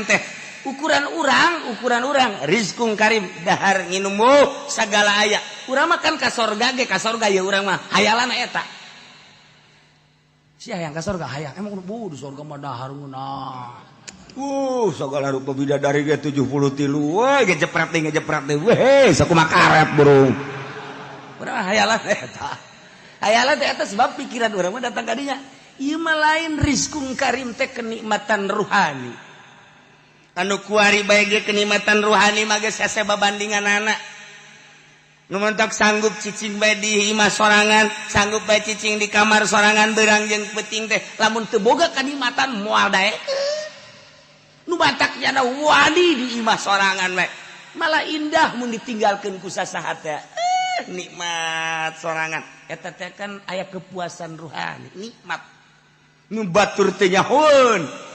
karim teh ukuran orang rizkun karim dahar nginum segala aya urang makan ka sorga ge ka sorga ya urang mah hayalan eta si hayang ka sorga hayang emang di sorga mah dahar ngeunah segala rupa bidadari ge 73 we ngejepret weh sakumaha karet burung urang hayalan eta sebab pikiran urang mah datang ka dinya ieu mah lain rizkun karim teh kenikmatan ruhani anu kuari bae ge kenikmatan ruhani mah geus hese babandinganana nu mentok sanggup cicing bae di imah sorangan sanggup bae cicing di kamar sorangan beurang jeung peuting teh lamun teu boga kenikmatan moal dae nu batak nya wadi di imah sorangan we malah indah mun ditinggalkeun ku sasaha teh nikmat sorangan eta teh kan aya kepuasan ruhani nikmat nu batur teh nyahoeun